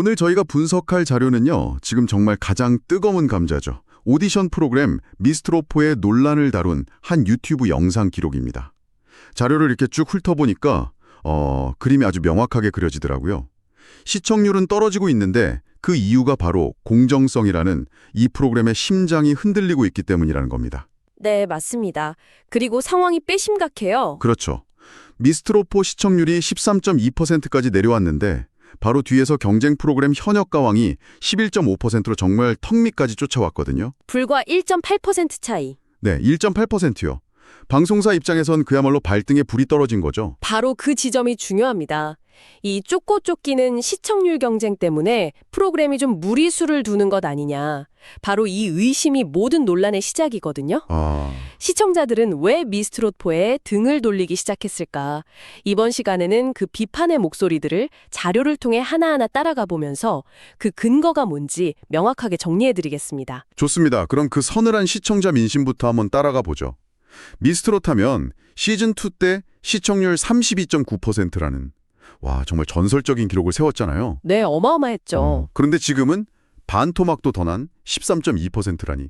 오늘 저희가 분석할 자료는요, 지금 정말 가장 뜨거운 감자죠. 오디션 프로그램 미스트로포의 논란을 다룬 한 유튜브 영상 기록입니다. 자료를 이렇게 쭉 훑어보니까 그림이 아주 명확하게 그려지더라고요. 시청률은 떨어지고 있는데 그 이유가 바로 공정성이라는 이 프로그램의 심장이 흔들리고 있기 때문이라는 겁니다. 네, 맞습니다. 그리고 상황이 꽤 심각해요. 그렇죠. 미스트로포 시청률이 13.2%까지 내려왔는데 바로 뒤에서 경쟁 프로그램 현역가왕이 11.5%로 정말 턱 밑까지 쫓아왔거든요. 불과 1.8% 차이. 네, 1.8%요. 방송사 입장에선 그야말로 발등에 불이 떨어진 거죠. 바로 그 지점이 중요합니다. 이 쫓고 쫓기는 시청률 경쟁 때문에 프로그램이 좀 무리수를 두는 것 아니냐. 바로 이 의심이 모든 논란의 시작이거든요. 시청자들은 왜 미스트롯포에 등을 돌리기 시작했을까? 이번 시간에는 그 비판의 목소리들을 자료를 통해 하나하나 따라가 보면서 그 근거가 뭔지 명확하게 정리해드리겠습니다. 좋습니다. 그럼 그 서늘한 시청자 민심부터 한번 따라가 보죠. 미스트롯 하면 시즌2 때 시청률 32.9%라는 와, 정말 전설적인 기록을 세웠잖아요. 네, 어마어마했죠. 그런데 지금은 반토막도 더 난 13.2%라니.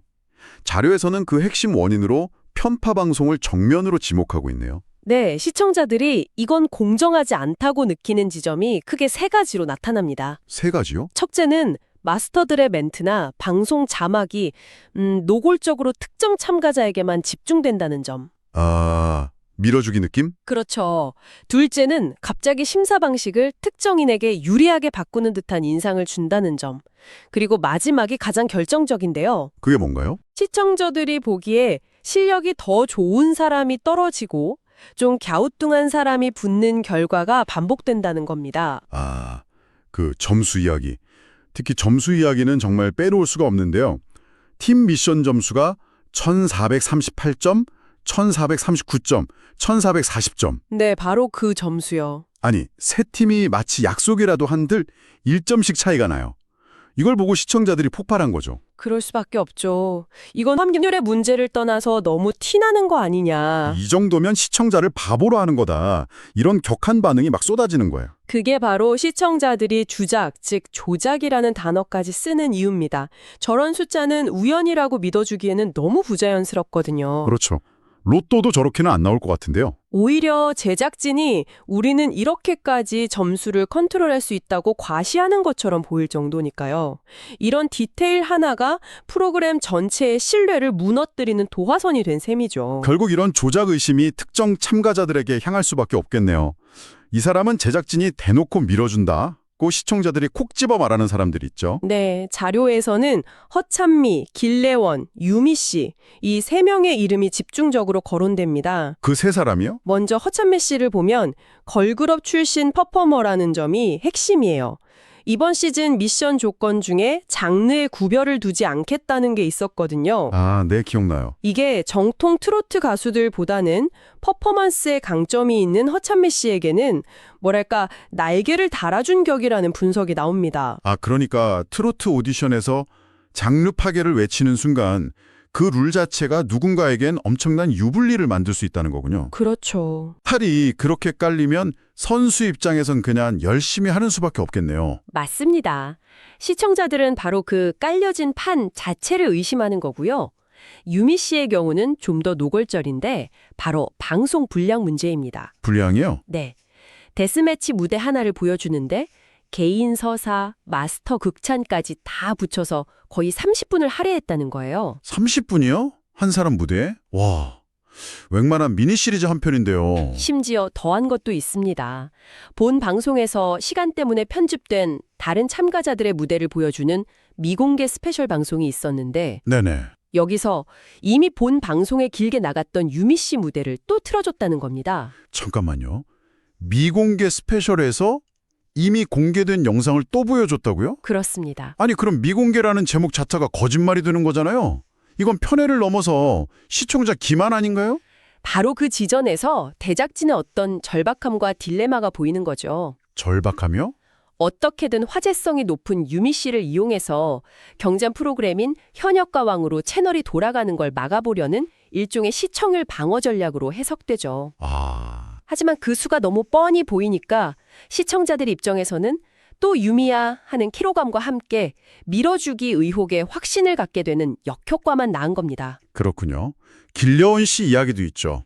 자료에서는 그 핵심 원인으로 편파 방송을 정면으로 지목하고 있네요. 네, 시청자들이 이건 공정하지 않다고 느끼는 지점이 크게 세 가지로 나타납니다. 세 가지요? 첫째는 마스터들의 멘트나 방송 자막이 노골적으로 특정 참가자에게만 집중된다는 점. 밀어주기 느낌? 그렇죠. 둘째는 갑자기 심사 방식을 특정인에게 유리하게 바꾸는 듯한 인상을 준다는 점. 그리고 마지막이 가장 결정적인데요. 그게 뭔가요? 시청자들이 보기에 실력이 더 좋은 사람이 떨어지고 좀 갸우뚱한 사람이 붙는 결과가 반복된다는 겁니다. 그 점수 이야기. 특히 점수 이야기는 정말 빼놓을 수가 없는데요. 팀 미션 점수가 1438점, 1439점, 1440점. 네, 바로 그 점수요. 아니, 세 팀이 마치 약속이라도 한들 1점씩 차이가 나요. 이걸 보고 시청자들이 폭발한 거죠. 그럴 수밖에 없죠. 이건 확률의 문제를 떠나서 너무 티나는 거 아니냐. 이 정도면 시청자를 바보로 하는 거다. 이런 격한 반응이 막 쏟아지는 거예요. 그게 바로 시청자들이 주작, 즉 조작이라는 단어까지 쓰는 이유입니다. 저런 숫자는 우연이라고 믿어주기에는 너무 부자연스럽거든요. 그렇죠. 로또도 저렇게는 안 나올 것 같은데요. 오히려 제작진이 우리는 이렇게까지 점수를 컨트롤할 수 있다고 과시하는 것처럼 보일 정도니까요. 이런 디테일 하나가 프로그램 전체의 신뢰를 무너뜨리는 도화선이 된 셈이죠. 결국 이런 조작 의심이 특정 참가자들에게 향할 수밖에 없겠네요. 이 사람은 제작진이 대놓고 밀어준다고 시청자들이 콕 집어 말하는 사람들이 있죠. 네, 자료에서는 허찬미, 길래원, 유미 씨, 이 세 명의 이름이 집중적으로 거론됩니다. 그 세 사람이요? 먼저 허찬미 씨를 보면 걸그룹 출신 퍼포머라는 점이 핵심이에요. 이번 시즌 미션 조건 중에 장르의 구별을 두지 않겠다는 게 있었거든요. 네, 기억나요. 이게 정통 트로트 가수들보다는 퍼포먼스에 강점이 있는 허찬미 씨에게는 뭐랄까 날개를 달아준 격이라는 분석이 나옵니다. 그러니까 트로트 오디션에서 장르 파괴를 외치는 순간 그 룰 자체가 누군가에겐 엄청난 유불리를 만들 수 있다는 거군요. 그렇죠. 탈이 그렇게 깔리면 선수 입장에선 그냥 열심히 하는 수밖에 없겠네요. 맞습니다. 시청자들은 바로 그 깔려진 판 자체를 의심하는 거고요. 유미 씨의 경우는 좀 더 노골적인데 바로 방송 분량 문제입니다. 분량이요? 네. 데스매치 무대 하나를 보여주는데 개인 서사, 마스터 극찬까지 다 붙여서 거의 30분을 할애했다는 거예요. 30분이요? 한 사람 무대에? 와, 웬만한 미니 시리즈 한 편인데요. 심지어 더한 것도 있습니다. 본 방송에서 시간 때문에 편집된 다른 참가자들의 무대를 보여주는 미공개 스페셜 방송이 있었는데 네네. 여기서 이미 본 방송에 길게 나갔던 유미 씨 무대를 또 틀어줬다는 겁니다. 잠깐만요. 미공개 스페셜에서 이미 공개된 영상을 또 보여줬다고요? 그렇습니다. 아니, 그럼 미공개라는 제목 자체가 거짓말이 되는 거잖아요. 이건 편애를 넘어서 시청자 기만 아닌가요? 바로 그 지점에서 제작진의 어떤 절박함과 딜레마가 보이는 거죠. 절박하며? 어떻게든 화제성이 높은 유미 씨를 이용해서 경쟁 프로그램인 현역가왕으로 채널이 돌아가는 걸 막아보려는 일종의 시청률 방어 전략으로 해석되죠. 하지만 그 수가 너무 뻔히 보이니까 시청자들 입장에서는 또 유미야 하는 키로감과 함께 밀어주기 의혹에 확신을 갖게 되는 역효과만 낳은 겁니다. 그렇군요. 길려원 씨 이야기도 있죠.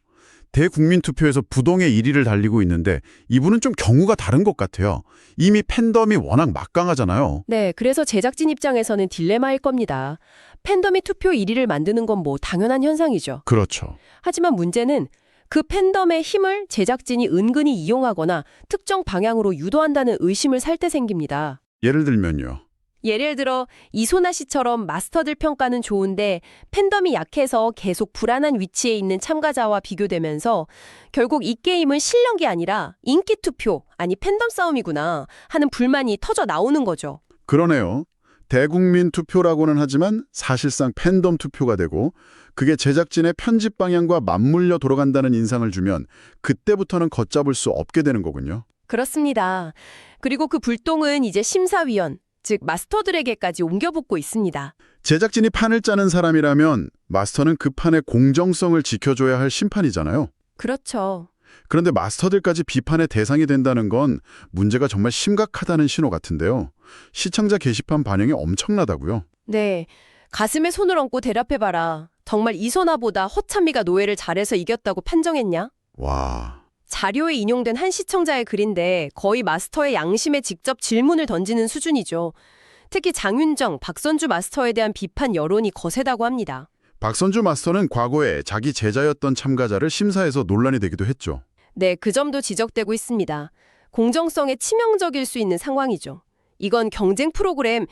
대국민 투표에서 부동의 1위를 달리고 있는데 이분은 좀 경우가 다른 것 같아요. 이미 팬덤이 워낙 막강하잖아요. 네, 그래서 제작진 입장에서는 딜레마일 겁니다. 팬덤이 투표 1위를 만드는 건 뭐 당연한 현상이죠. 그렇죠. 하지만 문제는 그 팬덤의 힘을 제작진이 은근히 이용하거나 특정 방향으로 유도한다는 의심을 살 때 생깁니다. 예를 들면요. 예를 들어 이소나 씨처럼 마스터들 평가는 좋은데 팬덤이 약해서 계속 불안한 위치에 있는 참가자와 비교되면서 결국 이 게임은 실력이 아니라 인기 투표, 아니 팬덤 싸움이구나 하는 불만이 터져 나오는 거죠. 그러네요. 대국민 투표라고는 하지만 사실상 팬덤 투표가 되고 그게 제작진의 편집 방향과 맞물려 돌아간다는 인상을 주면 그때부터는 걷잡을 수 없게 되는 거군요. 그렇습니다. 그리고 그 불똥은 이제 심사위원, 즉 마스터들에게까지 옮겨붙고 있습니다. 제작진이 판을 짜는 사람이라면 마스터는 그 판의 공정성을 지켜줘야 할 심판이잖아요. 그렇죠. 그런데 마스터들까지 비판의 대상이 된다는 건 문제가 정말 심각하다는 신호 같은데요. 시청자 게시판 반응이 엄청나다고요. 네, 가슴에 손을 얹고 대답해봐라. 정말 이소나보다 허참미가 노예를 잘해서 이겼다고 판정했냐? 와, 자료에 인용된 한 시청자의 글인데 거의 마스터의 양심에 직접 질문을 던지는 수준이죠. 특히 장윤정, 박선주 마스터에 대한 비판 여론이 거세다고 합니다. 박선주 마스터는 과거에 자기 제자였던 참가자를 심사해서 논란이 되기도 했죠. 네, 그 점도 지적되고 있습니다. 공정성에 치명적일 수 있는 상황이죠. 이건 경쟁 프로그램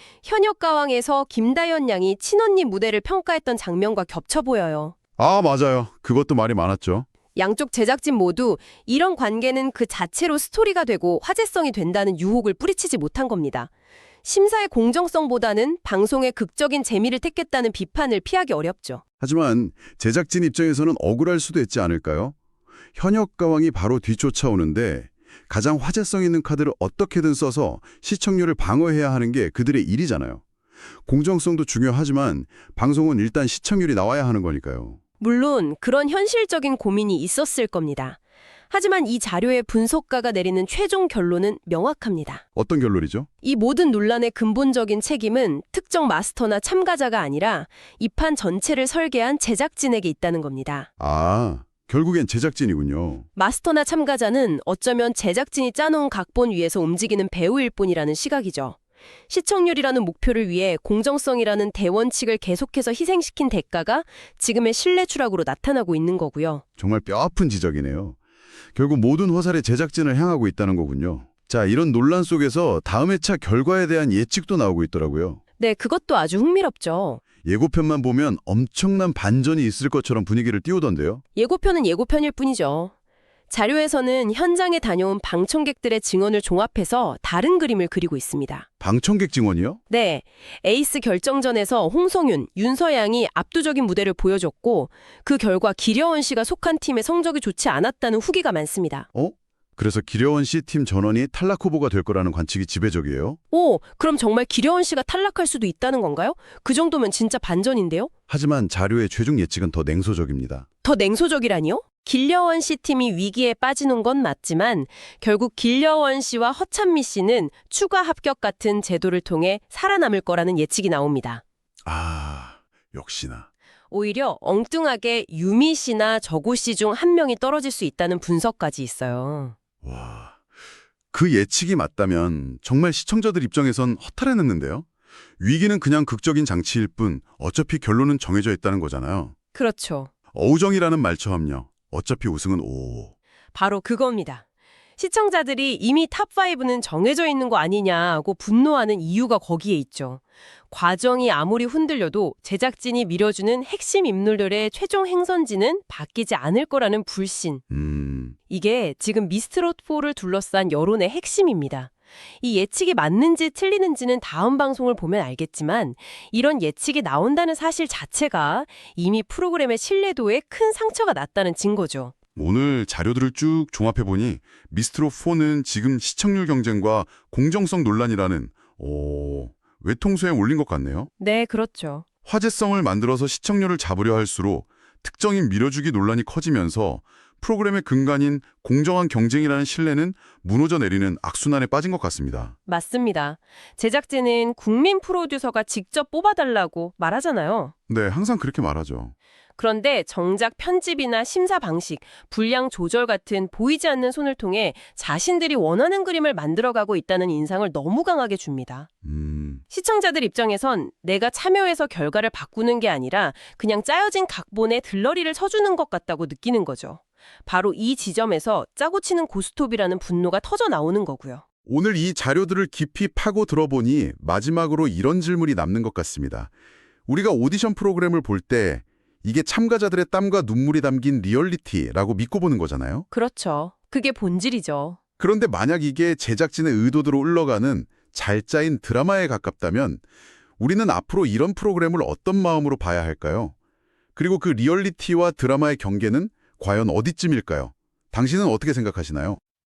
현역가왕에서 김다연 양이 친언니 무대를 평가했던 장면과 겹쳐 보여요. 아, 맞아요. 그것도 말이 많았죠. 양쪽 제작진 모두 이런 관계는 그 자체로 스토리가 되고 화제성이 된다는 유혹을 뿌리치지 못한 겁니다. 심사의 공정성보다는 방송의 극적인 재미를 택했다는 비판을 피하기 어렵죠. 하지만 제작진 입장에서는 억울할 수도 있지 않을까요? 현역 가왕이 바로 뒤쫓아오는데 가장 화제성 있는 카드를 어떻게든 써서 시청률을 방어해야 하는 게 그들의 일이잖아요. 공정성도 중요하지만 방송은 일단 시청률이 나와야 하는 거니까요. 물론 그런 현실적인 고민이 있었을 겁니다. 하지만 이 자료의 분석가가 내리는 최종 결론은 명확합니다. 어떤 결론이죠? 이 모든 논란의 근본적인 책임은 특정 마스터나 참가자가 아니라 이 판 전체를 설계한 제작진에게 있다는 겁니다. 아, 결국엔 제작진이군요. 마스터나 참가자는 어쩌면 제작진이 짜놓은 각본 위에서 움직이는 배우일 뿐이라는 시각이죠. 시청률이라는 목표를 위해 공정성이라는 대원칙을 계속해서 희생시킨 대가가 지금의 신뢰 추락으로 나타나고 있는 거고요. 정말 뼈아픈 지적이네요. 결국 모든 화살이 제작진을 향하고 있다는 거군요. 자, 이런 논란 속에서 다음 회차 결과에 대한 예측도 나오고 있더라고요. 네, 그것도 아주 흥미롭죠. 예고편만 보면 엄청난 반전이 있을 것처럼 분위기를 띄우던데요. 예고편은 예고편일 뿐이죠. 자료에서는 현장에 다녀온 방청객들의 증언을 종합해서 다른 그림을 그리고 있습니다. 방청객 증언이요? 네, 에이스 결정전에서 홍성윤, 윤서양이 압도적인 무대를 보여줬고 그 결과 기려원 씨가 속한 팀의 성적이 좋지 않았다는 후기가 많습니다. 그래서 기려원 씨 팀 전원이 탈락 후보가 될 거라는 관측이 지배적이에요? 오, 그럼 정말 기려원 씨가 탈락할 수도 있다는 건가요? 그 정도면 진짜 반전인데요? 하지만 자료의 최종 예측은 더 냉소적입니다. 더 냉소적이라니요? 길려원 씨 팀이 위기에 빠지는 건 맞지만 결국 길려원 씨와 허찬미 씨는 추가 합격 같은 제도를 통해 살아남을 거라는 예측이 나옵니다. 아, 역시나. 오히려 엉뚱하게 유미 씨나 저고 씨 중 한 명이 떨어질 수 있다는 분석까지 있어요. 와, 그 예측이 맞다면 정말 시청자들 입장에선 허탈해냈는데요. 위기는 그냥 극적인 장치일 뿐 어차피 결론은 정해져 있다는 거잖아요. 그렇죠. 어우정이라는 말처럼요. 어차피 우승은 바로 그겁니다. 시청자들이 이미 탑5는 정해져 있는 거 아니냐고 분노하는 이유가 거기에 있죠. 과정이 아무리 흔들려도 제작진이 밀어주는 핵심 인물들의 최종 행선지는 바뀌지 않을 거라는 불신. 이게 지금 미스트롯4를 둘러싼 여론의 핵심입니다. 이 예측이 맞는지 틀리는지는 다음 방송을 보면 알겠지만 이런 예측이 나온다는 사실 자체가 이미 프로그램의 신뢰도에 큰 상처가 났다는 증거죠. 오늘 자료들을 쭉 종합해보니 미스트롯4는 지금 시청률 경쟁과 공정성 논란이라는 외통수에 올린 것 같네요. 네, 그렇죠. 화제성을 만들어서 시청률을 잡으려 할수록 특정인 밀어주기 논란이 커지면서 프로그램의 근간인 공정한 경쟁이라는 신뢰는 무너져 내리는 악순환에 빠진 것 같습니다. 맞습니다. 제작진은 국민 프로듀서가 직접 뽑아달라고 말하잖아요. 네, 항상 그렇게 말하죠. 그런데 정작 편집이나 심사 방식, 분량 조절 같은 보이지 않는 손을 통해 자신들이 원하는 그림을 만들어가고 있다는 인상을 너무 강하게 줍니다. 시청자들 입장에선 내가 참여해서 결과를 바꾸는 게 아니라 그냥 짜여진 각본에 들러리를 서주는 것 같다고 느끼는 거죠. 바로 이 지점에서 짜고 치는 고스톱이라는 분노가 터져 나오는 거고요. 오늘 이 자료들을 깊이 파고 들어보니 마지막으로 이런 질문이 남는 것 같습니다. 우리가 오디션 프로그램을 볼 때 이게 참가자들의 땀과 눈물이 담긴 리얼리티라고 믿고 보는 거잖아요. 그렇죠. 그게 본질이죠. 그런데 만약 이게 제작진의 의도대로 흘러가는 잘 짜인 드라마에 가깝다면 우리는 앞으로 이런 프로그램을 어떤 마음으로 봐야 할까요? 그리고 그 리얼리티와 드라마의 경계는 과연 어디쯤일까요? 당신은 어떻게 생각하시나요?